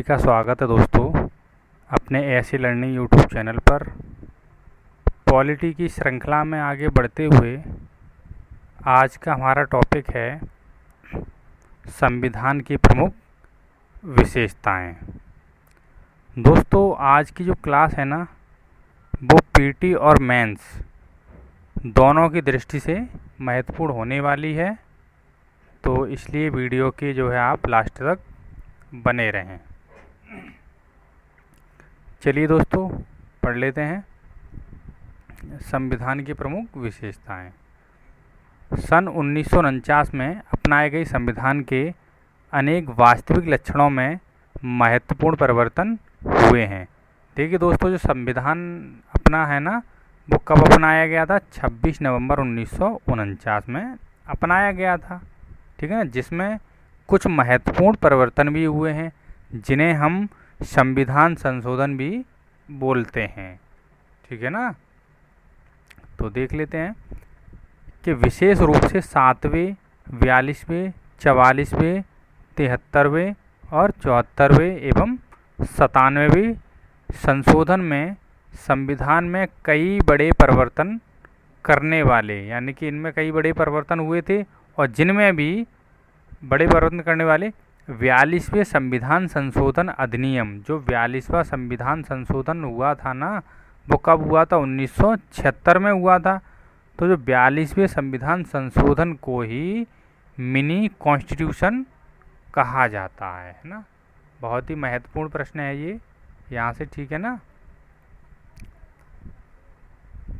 सभी का स्वागत है दोस्तों अपने ऐसी लर्निंग यूट्यूब चैनल पर। पॉलिटी की श्रृंखला में आगे बढ़ते हुए आज का हमारा टॉपिक है संविधान की प्रमुख विशेषताएं। दोस्तों आज की जो क्लास है ना वो पीटी और मेंस दोनों की दृष्टि से महत्वपूर्ण होने वाली है, तो इसलिए वीडियो की जो है आप लास्ट तक बने रहें। चलिए दोस्तों पढ़ लेते हैं संविधान की प्रमुख विशेषताएं। सन 1949 में अपनाए गए संविधान के अनेक वास्तविक लक्षणों में महत्वपूर्ण परिवर्तन हुए हैं। देखिए दोस्तों, जो संविधान अपना है ना वो कब अपनाया गया था? 26 नवंबर 1949 में अपनाया गया था, ठीक है ना, जिसमें कुछ महत्वपूर्ण परिवर्तन भी हुए हैं जिन्हें हम संविधान संशोधन भी बोलते हैं, ठीक है ना। तो देख लेते हैं कि विशेष रूप से 7वें, 42वें, 44वें, 73वें और 74वें एवं 97वें संशोधन में संविधान में कई बड़े परिवर्तन करने वाले, यानी कि इनमें कई बड़े परिवर्तन हुए थे, और जिनमें भी बड़े परिवर्तन करने वाले 42वें संविधान संशोधन अधिनियम, जो 42वां संविधान संशोधन हुआ था ना वो कब हुआ था? 1976 में हुआ था। तो जो 42वें संविधान संशोधन को ही मिनी कॉन्स्टिट्यूशन कहा जाता है ना। बहुत ही महत्वपूर्ण प्रश्न है ये यहाँ से, ठीक है ना,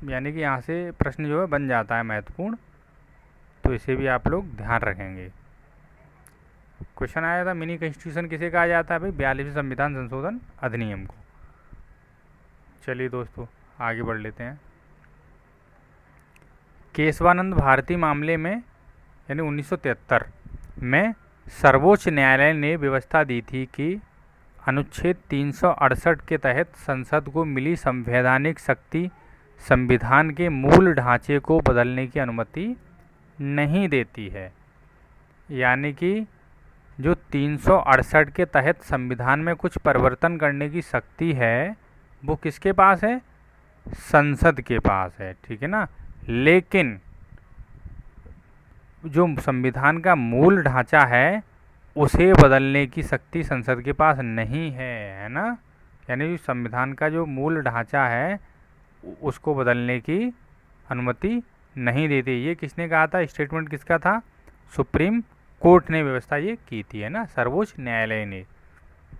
यानी कि यहाँ से प्रश्न जो है बन जाता है महत्वपूर्ण, तो इसे भी आप लोग ध्यान रखेंगे। क्वेश्चन आया था मिनी कॉन्स्टिट्यूशन किसे कहा जाता है भाई? 42वें संविधान संशोधन अधिनियम को। चलिए दोस्तों आगे बढ़ लेते हैं। केशवानंद भारती मामले में यानी 1973 में सर्वोच्च न्यायालय ने व्यवस्था दी थी कि अनुच्छेद 368 के तहत संसद को मिली संवैधानिक शक्ति संविधान के मूल ढांचे को बदलने की अनुमति नहीं देती है। यानी कि जो 368 के तहत संविधान में कुछ परिवर्तन करने की शक्ति है वो किसके पास है? संसद के पास है, ठीक है ना। लेकिन जो संविधान का मूल ढांचा है उसे बदलने की शक्ति संसद के पास नहीं है ना। यानी संविधान का जो मूल ढांचा है उसको बदलने की अनुमति नहीं देती। ये किसने कहा था? स्टेटमेंट किसका था? सुप्रीम कोर्ट ने व्यवस्था ये की थी, है ना, सर्वोच्च न्यायालय ने।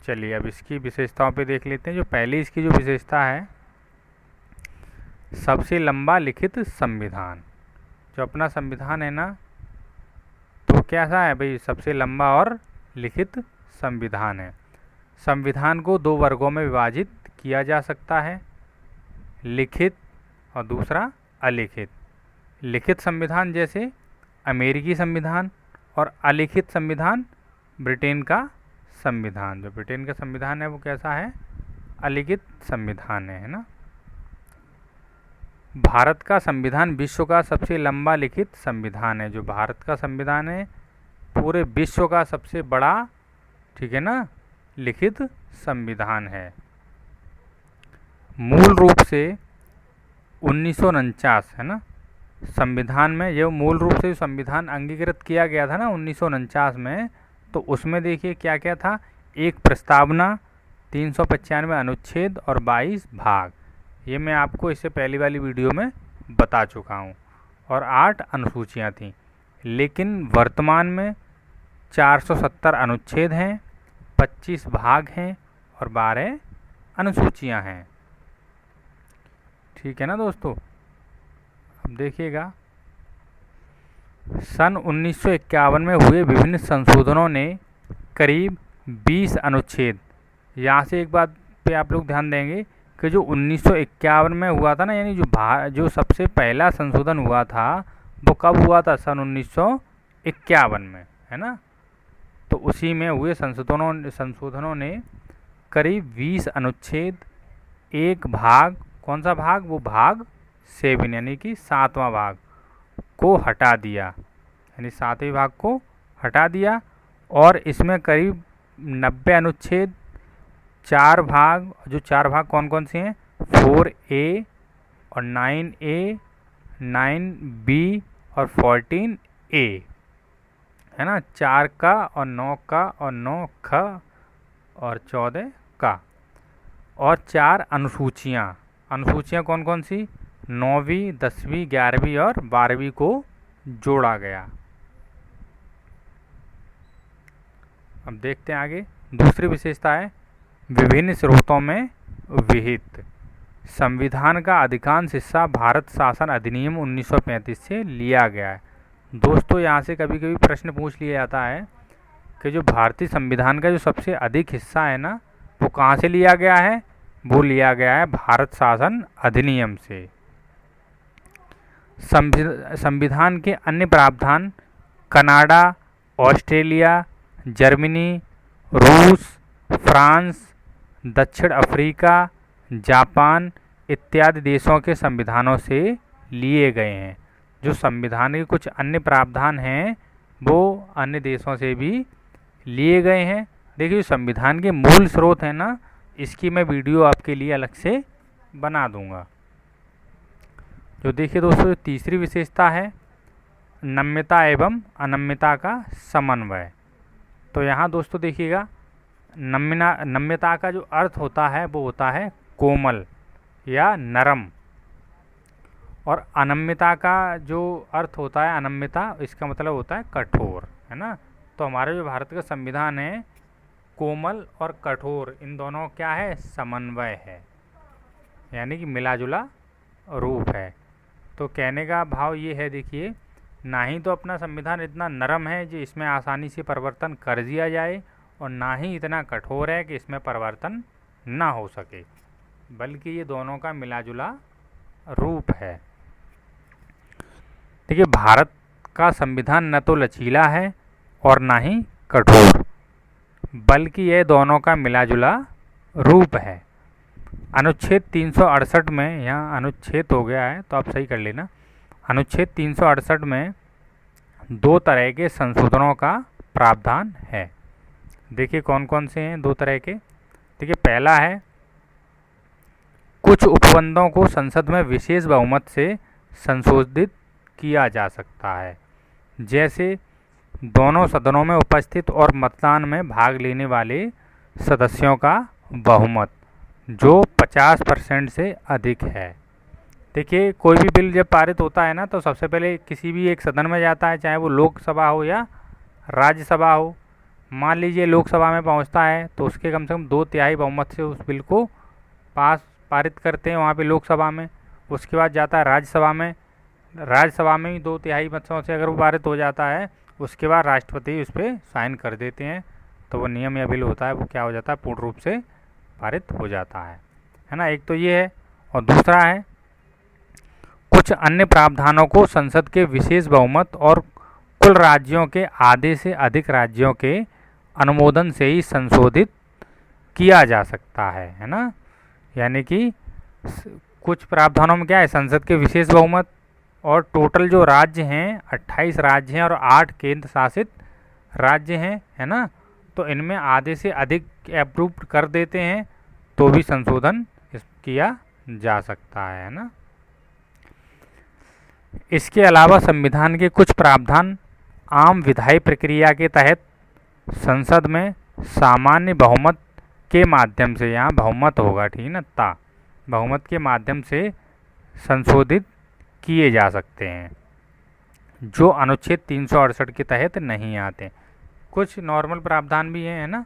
चलिए अब इसकी विशेषताओं पे देख लेते हैं। जो पहली इसकी जो विशेषता है, सबसे लंबा लिखित संविधान। जो अपना संविधान है ना तो कैसा है भाई? सबसे लंबा और लिखित संविधान है। संविधान को दो वर्गों में विभाजित किया जा सकता है, लिखित और दूसरा अलिखित। लिखित संविधान जैसे अमेरिकी संविधान, और अलिखित संविधान ब्रिटेन का संविधान। जो ब्रिटेन का संविधान है वो कैसा है? अलिखित संविधान है ना। भारत का संविधान विश्व का सबसे लंबा लिखित संविधान है। जो भारत का संविधान है पूरे विश्व का सबसे बड़ा, ठीक है ना, लिखित संविधान है। मूल रूप से 1949 है ना संविधान में, ये मूल रूप से संविधान अंगीकृत किया गया था ना 1949 में, तो उसमें देखिए क्या क्या था? एक प्रस्तावना, 395 अनुच्छेद और 22 भाग। ये मैं आपको इससे पहली वाली वीडियो में बता चुका हूँ। और 8 अनुसूचियाँ थीं। लेकिन वर्तमान में 470 अनुच्छेद हैं, 25 भाग हैं और 12 अनुसूचियाँ हैं, ठीक है ना दोस्तों। अब देखिएगा, सन 1951 में हुए विभिन्न संशोधनों ने करीब 20 अनुच्छेद, यहाँ से एक बात पे आप लोग ध्यान देंगे कि जो 1951 में हुआ था ना, यानी जो सबसे पहला संशोधन हुआ था वो कब हुआ था? सन 1951 में, है ना। तो उसी में हुए संशोधनों ने करीब 20 अनुच्छेद, एक भाग, कौन सा भाग? वो भाग 7 यानी कि 7वां भाग को हटा दिया, यानी 7वें भाग को हटा दिया। और इसमें करीब 90 अनुच्छेद, चार भाग कौन कौन से हैं, 4A और 9A, 9B और 14A, है ना, 4 का और 9 का और 9 ख और 14 का। और 4 अनुसूचियाँ कौन कौन सी, 9वीं, 10वीं, 11वीं और 12वीं को जोड़ा गया। अब देखते हैं आगे। दूसरी विशेषता है विभिन्न स्रोतों में विहित। संविधान का अधिकांश हिस्सा भारत शासन अधिनियम 1935 से लिया गया है। दोस्तों, यहाँ से कभी कभी प्रश्न पूछ लिया जाता है कि जो भारतीय संविधान का जो सबसे अधिक हिस्सा है ना, वो कहाँ से लिया गया है, वो लिया गया है भारत शासन अधिनियम से। संविधान के अन्य प्रावधान कनाडा, ऑस्ट्रेलिया, जर्मनी, रूस, फ्रांस, दक्षिण अफ्रीका, जापान इत्यादि देशों के संविधानों से लिए गए हैं। जो संविधान के कुछ अन्य प्रावधान हैं वो अन्य देशों से भी लिए गए हैं। देखिए, संविधान के मूल स्रोत हैं ना, इसकी मैं वीडियो आपके लिए अलग से बना दूंगा। जो देखिए दोस्तों, तीसरी विशेषता है नम्यता एवं अनम्यता का समन्वय। तो यहाँ दोस्तों देखिएगा, नम्यता का जो अर्थ होता है वो होता है कोमल या नरम, और अनम्यता का जो अर्थ होता है, अनम्यता, इसका मतलब होता है कठोर, है ना। तो हमारे जो भारत का संविधान है, कोमल और कठोर इन दोनों क्या है, समन्वय है, यानी कि मिला जुला रूप है। तो कहने का भाव ये है, देखिए, ना ही तो अपना संविधान इतना नरम है जो इसमें आसानी से परिवर्तन कर दिया जाए, और ना ही इतना कठोर है कि इसमें परिवर्तन ना हो सके, बल्कि ये दोनों का मिला जुला रूप है। देखिए, भारत का संविधान न तो लचीला है और ना ही कठोर, बल्कि ये दोनों का मिला जुला रूप है। अनुच्छेद 368 में, यहाँ अनुच्छेद हो गया है तो आप सही कर लेना, अनुच्छेद 368 में 2 तरह के संशोधनों का प्रावधान है। देखिए कौन कौन से हैं 2 तरह के। देखिए, पहला है कुछ उपबंधों को संसद में विशेष बहुमत से संशोधित किया जा सकता है, जैसे दोनों सदनों में उपस्थित और मतदान में भाग लेने वाले सदस्यों का बहुमत जो 50% से अधिक है। देखिए, कोई भी बिल जब पारित होता है ना, तो सबसे पहले किसी भी एक सदन में जाता है, चाहे वो लोकसभा हो या राज्यसभा हो। मान लीजिए लोकसभा में पहुंचता है तो उसके कम से कम 2/3 बहुमत से उस बिल को पारित करते हैं वहाँ पे लोकसभा में। उसके बाद जाता है राज्यसभा में, राज्यसभा में भी 2/3 मतों से अगर वो पारित हो जाता है, उसके बाद राष्ट्रपति उस पर साइन कर देते हैं, तो वो नियम या बिल होता है वो क्या हो जाता है, पूर्ण रूप से पारित हो जाता है ना। एक तो ये है, और दूसरा है कुछ अन्य प्रावधानों को संसद के विशेष बहुमत और कुल राज्यों के आधे से अधिक राज्यों के अनुमोदन से ही संशोधित किया जा सकता है ना। यानी कि कुछ प्रावधानों में क्या है, संसद के विशेष बहुमत, और टोटल जो राज्य हैं 28 राज्य हैं और 8 केंद्र शासित राज्य हैं, है ना। तो इनमें आधे से अधिक अप्रूव कर देते हैं तो भी संशोधन किया जा सकता है ना। इसके अलावा संविधान के कुछ प्रावधान आम विधायी प्रक्रिया के तहत संसद में सामान्य बहुमत के माध्यम से, यहाँ बहुमत होगा, ठीक ना, बहुमत के माध्यम से संशोधित किए जा सकते हैं, जो अनुच्छेद 368 के तहत नहीं आते। कुछ नॉर्मल प्रावधान भी हैं, है ना,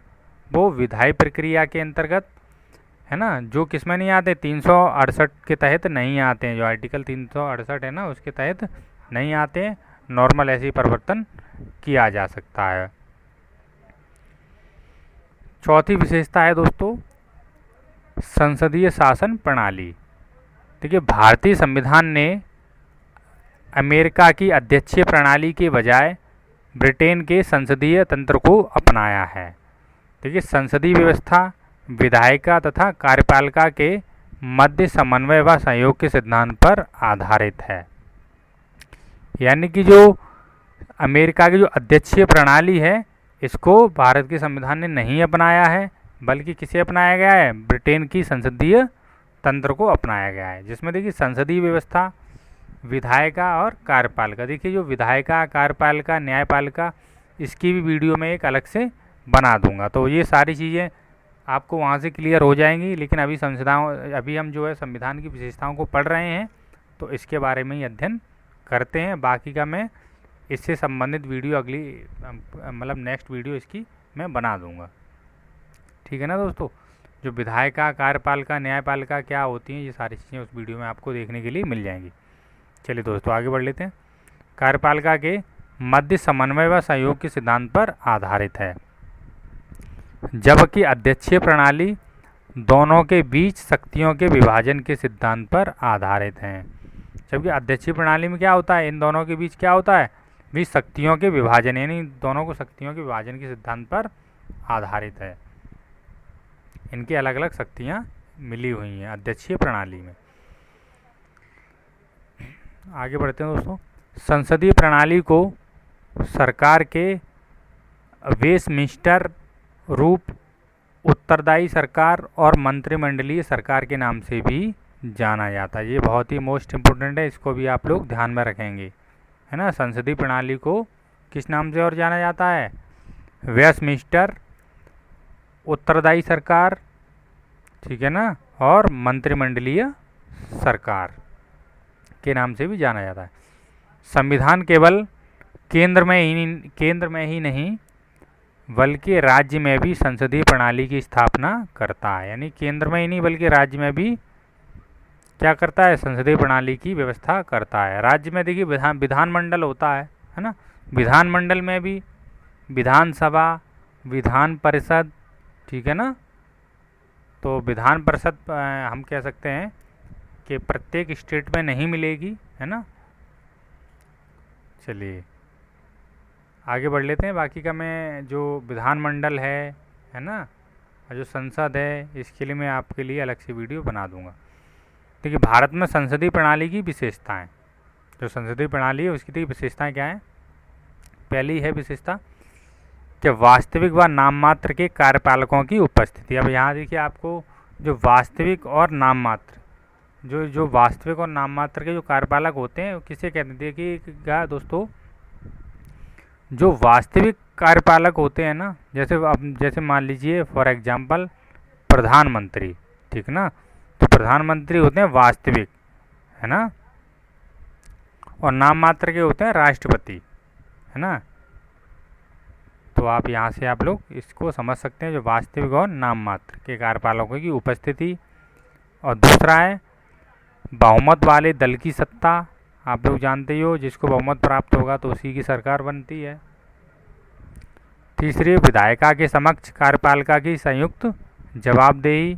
वो विधायी प्रक्रिया के अंतर्गत, है ना, जो किस में नहीं आते, 368 के तहत नहीं आते हैं। जो आर्टिकल 368 है ना, उसके तहत नहीं आते हैं। नॉर्मल ऐसे ही परिवर्तन किया जा सकता है। चौथी विशेषता है दोस्तों संसदीय शासन प्रणाली। देखिए, भारतीय संविधान ने अमेरिका की अध्यक्षीय प्रणाली के बजाय ब्रिटेन के संसदीय तंत्र को अपनाया है। देखिए, संसदीय व्यवस्था विधायिका तथा कार्यपालिका के मध्य समन्वय व सहयोग के सिद्धांत पर आधारित है। यानी कि जो अमेरिका की जो अध्यक्षीय प्रणाली है, इसको भारत के संविधान ने नहीं अपनाया है, बल्कि किसे अपनाया गया है, ब्रिटेन की संसदीय तंत्र को अपनाया गया है, जिसमें देखिए संसदीय व्यवस्था, विधायिका और कार्यपालिका। देखिए जो विधायिका, कार्यपालिका, न्यायपालिका, इसकी भी वीडियो में एक अलग से बना दूंगा, तो ये सारी चीज़ें आपको वहाँ से क्लियर हो जाएंगी। लेकिन अभी हम जो है संविधान की विशेषताओं को पढ़ रहे हैं, तो इसके बारे में ही अध्ययन करते हैं। बाकी का मैं इससे संबंधित वीडियो अगली मतलब नेक्स्ट वीडियो इसकी मैं बना दूंगा, ठीक है ना दोस्तों। जो विधायिका, कार्यपालिका, न्यायपालिका क्या होती हैं, ये सारी चीज़ें उस वीडियो में आपको देखने के लिए मिल जाएंगी। चलिए दोस्तों आगे बढ़ लेते हैं। कार्यपालिका के मध्य समन्वय व सहयोग के सिद्धांत पर आधारित है, जबकि अध्यक्षीय प्रणाली दोनों के बीच शक्तियों के विभाजन के सिद्धांत पर आधारित है। जबकि अध्यक्षीय प्रणाली में क्या होता है, इन दोनों के बीच क्या होता है, भी शक्तियों के विभाजन, यानी दोनों को शक्तियों के विभाजन के सिद्धांत पर आधारित है। इनकी अलग अलग शक्तियाँ मिली हुई हैं अध्यक्षीय प्रणाली में। आगे बढ़ते हैं दोस्तों। संसदीय प्रणाली को सरकार के वेस्टमिंस्टर रूप, उत्तरदायी सरकार और मंत्रिमंडलीय सरकार के नाम से भी जाना जाता है। ये बहुत ही मोस्ट इम्पोर्टेंट है, इसको भी आप लोग ध्यान में रखेंगे, है ना। संसदीय प्रणाली को किस नाम से और जाना जाता है, वेस्टमिंस्टर, उत्तरदायी सरकार, ठीक है ना, और मंत्रिमंडलीय सरकार के नाम से भी जाना जाता है। संविधान केवल केंद्र में ही नहीं बल्कि राज्य में भी संसदीय प्रणाली की स्थापना करता है। यानी केंद्र में ही नहीं बल्कि राज्य में भी क्या करता है, संसदीय प्रणाली की व्यवस्था करता है। राज्य में देखिए विधानमंडल होता है ना। विधानमंडल में भी विधानसभा, विधान परिषद, ठीक है ना। तो विधान परिषद हम कह सकते हैं कि प्रत्येक स्टेट में नहीं मिलेगी, है ना। चलिए आगे बढ़ लेते हैं। बाकी का मैं जो विधानमंडल है ना, और जो संसद है, इसके लिए मैं आपके लिए अलग से वीडियो बना दूंगा। देखिए भारत में संसदीय प्रणाली की विशेषताएं, जो संसदीय प्रणाली है उसकी विशेषताएं क्या हैं। पहली है विशेषता कि वास्तविक व नाम मात्र के कार्यपालकों की उपस्थिति। अब यहाँ देखिए आपको जो वास्तविक और नाम मात्र, जो वास्तविक और नाम मात्र के जो कार्यपालक होते हैं किसे कहते हैं, देखिएगा दोस्तों, जो वास्तविक कार्यपालक होते हैं ना, जैसे मान लीजिए फॉर एग्जांपल प्रधानमंत्री, ठीक ना। तो प्रधानमंत्री होते हैं वास्तविक, है ना, और नाम मात्र के होते हैं राष्ट्रपति, है ना। तो आप यहाँ से आप लोग इसको समझ सकते हैं, जो वास्तविक और नाम मात्र के कार्यपालकों की उपस्थिति। और दूसरा है बहुमत वाले दल की सत्ता। आप लोग जानते ही हो, जिसको बहुमत प्राप्त होगा तो उसी की सरकार बनती है। तीसरी विधायिका के समक्ष कार्यपालिका की संयुक्त जवाबदेही।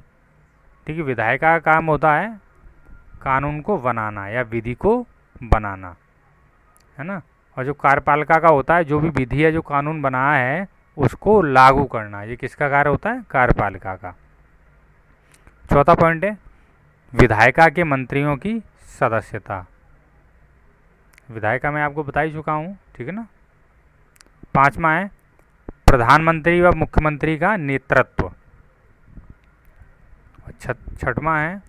ठीक है, विधायिका का काम होता है कानून को बनाना या विधि को बनाना, है ना। और जो कार्यपालिका का होता है, जो भी विधि है, जो कानून बनाया है, उसको लागू करना। ये किसका कार्य होता है, कार्यपालिका का। चौथा पॉइंट है विधायिका के मंत्रियों की सदस्यता। विधायिका मैं आपको बता ही चुका हूँ, ठीक है ना। पांचवा है प्रधानमंत्री व मुख्यमंत्री का नेतृत्व। छठवां है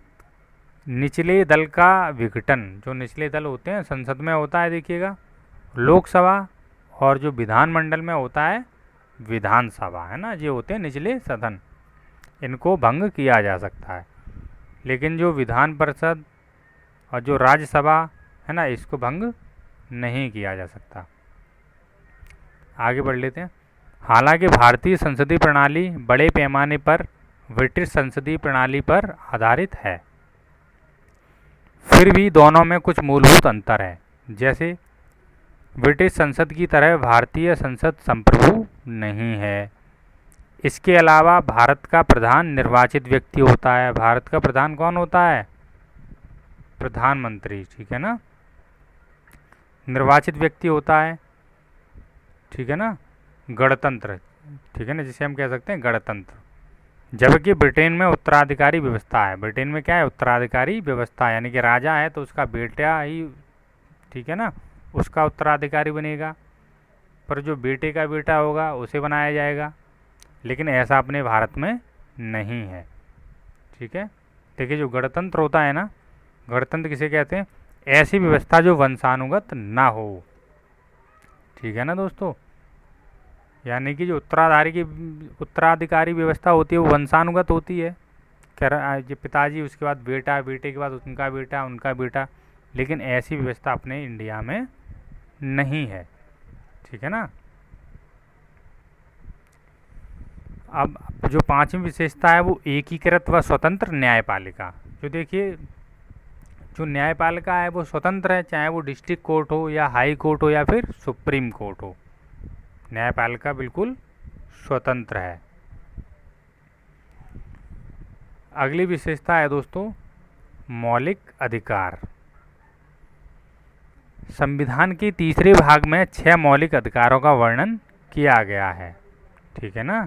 निचले दल का विघटन। जो निचले दल होते हैं संसद में होता है, देखिएगा लोकसभा, और जो विधानमंडल में होता है विधानसभा, है ना। ये होते हैं निचले सदन, इनको भंग किया जा सकता है। लेकिन जो विधान परिषद और जो राज्यसभा है ना, इसको भंग नहीं किया जा सकता। आगे बढ़ लेते हैं। हालांकि भारतीय संसदीय प्रणाली बड़े पैमाने पर ब्रिटिश संसदीय प्रणाली पर आधारित है, फिर भी दोनों में कुछ मूलभूत अंतर है। जैसे ब्रिटिश संसद की तरह भारतीय संसद संप्रभु नहीं है। इसके अलावा भारत का प्रधान निर्वाचित व्यक्ति होता है। भारत का प्रधान कौन होता है, प्रधानमंत्री, ठीक है ना, निर्वाचित व्यक्ति होता है, ठीक है ना, गणतंत्र, ठीक है ना, जिसे हम कह सकते हैं गणतंत्र। जबकि ब्रिटेन में उत्तराधिकारी व्यवस्था है। ब्रिटेन में क्या है, उत्तराधिकारी व्यवस्था, यानी कि राजा है तो उसका बेटा ही, ठीक है ना, उसका उत्तराधिकारी बनेगा, पर जो बेटे का बेटा होगा उसे बनाया जाएगा। लेकिन ऐसा अपने भारत में नहीं है। ठीक है, देखिए जो गणतंत्र होता है ना, गणतंत्र किसे कहते हैं? ऐसी व्यवस्था जो वंशानुगत ना हो। ठीक है ना दोस्तों, यानी कि जो उत्तराधिकारी व्यवस्था होती है वो वंशानुगत होती है। जो पिताजी, उसके बाद बेटा, बेटे के बाद उनका बेटा, उनका बेटा, लेकिन ऐसी व्यवस्था अपने इंडिया में नहीं है। ठीक है ना। अब जो पांचवी विशेषता है वो एकीकृत व स्वतंत्र न्यायपालिका। जो देखिए, जो न्यायपालिका है वो स्वतंत्र है, चाहे वो डिस्ट्रिक्ट कोर्ट हो या हाई कोर्ट हो या फिर सुप्रीम कोर्ट हो, न्यायपालिका बिल्कुल स्वतंत्र है। अगली विशेषता है दोस्तों मौलिक अधिकार। संविधान के तीसरे भाग में 6 मौलिक अधिकारों का वर्णन किया गया है। ठीक है ना,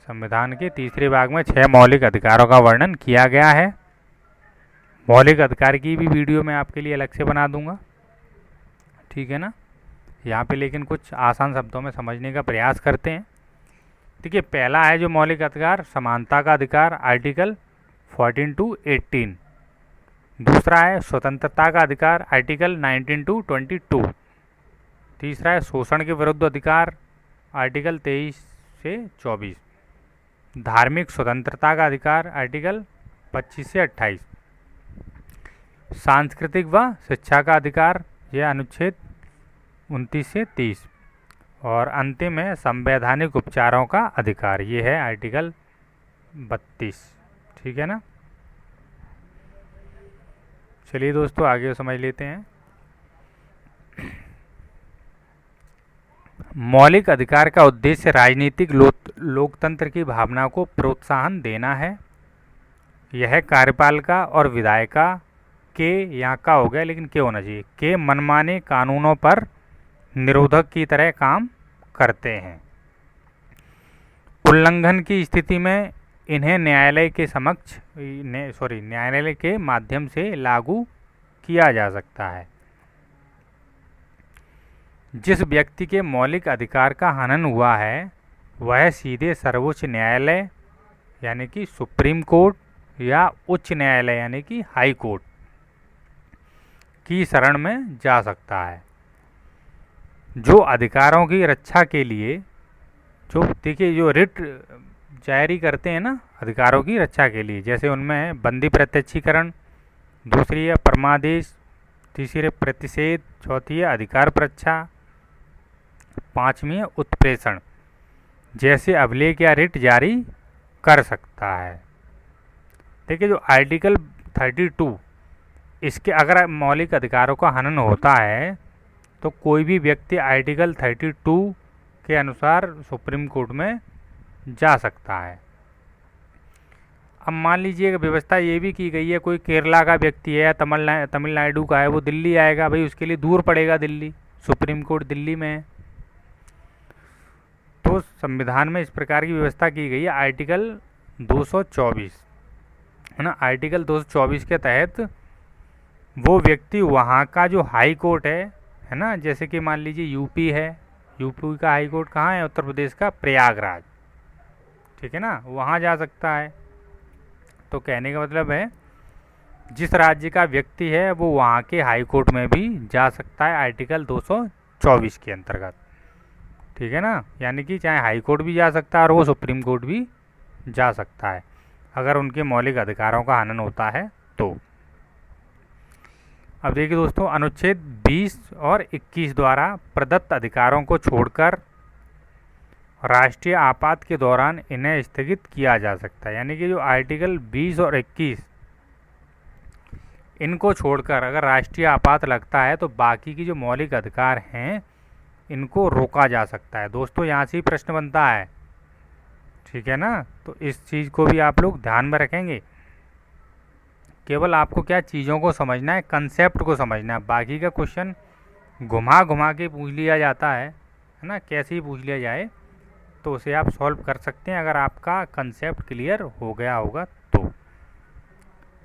संविधान के तीसरे भाग में 6 मौलिक अधिकारों का वर्णन किया गया है। मौलिक अधिकार की भी वीडियो मैं आपके लिए अलग से बना दूंगा। ठीक है ना, यहाँ पे लेकिन कुछ आसान शब्दों में समझने का प्रयास करते हैं। देखिए, पहला है जो मौलिक अधिकार, समानता का अधिकार, आर्टिकल 14 to 18। दूसरा है स्वतंत्रता का अधिकार, आर्टिकल 19 to 22। तीसरा है शोषण के विरुद्ध अधिकार, आर्टिकल 23 से 24। धार्मिक स्वतंत्रता का अधिकार, आर्टिकल 25 से 28। सांस्कृतिक व शिक्षा का अधिकार, यह अनुच्छेद 29 से 30। और अंतिम है संवैधानिक उपचारों का अधिकार, ये है आर्टिकल 32। ठीक है ना। चलिए दोस्तों आगे समझ लेते हैं। मौलिक अधिकार का उद्देश्य राजनीतिक लोकतंत्र की भावना को प्रोत्साहन देना है। यह कार्यपालिका और विधायिका के, यहाँ का हो गया लेकिन के होना चाहिए, के मनमाने कानूनों पर निरोधक की तरह काम करते हैं। उल्लंघन की स्थिति में इन्हें न्यायालय के माध्यम से लागू किया जा सकता है। जिस व्यक्ति के मौलिक अधिकार का हनन हुआ है वह सीधे सर्वोच्च न्यायालय यानी कि सुप्रीम कोर्ट या उच्च न्यायालय यानी कि हाई कोर्ट की शरण में जा सकता है। जो अधिकारों की रक्षा के लिए, जो देखिए जो रिट जारी करते हैं ना अधिकारों की रक्षा के लिए, जैसे उनमें है बंदी प्रत्यक्षीकरण, दूसरी है परमादेश, तीसरी है प्रतिषेध, चौथी है अधिकार परीक्षा, पांचवी है उत्प्रेषण, जैसे अभिलेख या रिट जारी कर सकता है। देखिए जो आर्टिकल 32, इसके अगर मौलिक अधिकारों का हनन होता है तो कोई भी व्यक्ति आर्टिकल 32 के अनुसार सुप्रीम कोर्ट में जा सकता है। अब मान लीजिए व्यवस्था ये भी की गई है, कोई केरला का व्यक्ति है या तमिलनाडु का है, वो दिल्ली आएगा, भाई उसके लिए दूर पड़ेगा दिल्ली, सुप्रीम कोर्ट दिल्ली में है। तो संविधान में इस प्रकार की व्यवस्था की गई है आर्टिकल 224, है ना। आर्टिकल 224 के तहत वो व्यक्ति वहाँ का जो हाई कोर्ट है ना, जैसे कि मान लीजिए यूपी है, यूपी का हाई कोर्ट कहाँ है? उत्तर प्रदेश का प्रयागराज। ठीक है ना, वहाँ जा सकता है। तो कहने का मतलब है जिस राज्य का व्यक्ति है वो वहाँ के हाई कोर्ट में भी जा सकता है आर्टिकल 224 के अंतर्गत। ठीक है ना, यानी कि चाहे हाई कोर्ट भी जा सकता है और वो सुप्रीम कोर्ट भी जा सकता है अगर उनके मौलिक अधिकारों का हनन होता है तो। अब देखिए दोस्तों, अनुच्छेद 20 और 21 द्वारा प्रदत्त अधिकारों को छोड़कर राष्ट्रीय आपात के दौरान इन्हें स्थगित किया जा सकता है। यानी कि जो आर्टिकल 20 और 21 इनको छोड़कर अगर राष्ट्रीय आपात लगता है तो बाकी की जो मौलिक अधिकार हैं इनको रोका जा सकता है। दोस्तों यहाँ से ही प्रश्न बनता है, ठीक है ना, तो इस चीज़ को भी आप लोग ध्यान में रखेंगे। केवल आपको क्या चीज़ों को समझना है, कंसेप्ट को समझना है, बाकी का क्वेश्चन घुमा घुमा के पूछ लिया जाता है ना, कैसे ही पूछ लिया जाए तो उसे आप सॉल्व कर सकते हैं अगर आपका कंसेप्ट क्लियर हो गया होगा तो।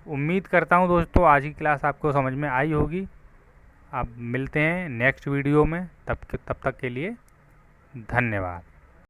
उम्मीद करता हूँ दोस्तों आज की क्लास आपको समझ में आई होगी। अब मिलते हैं नेक्स्ट वीडियो में, तब तक के लिए धन्यवाद।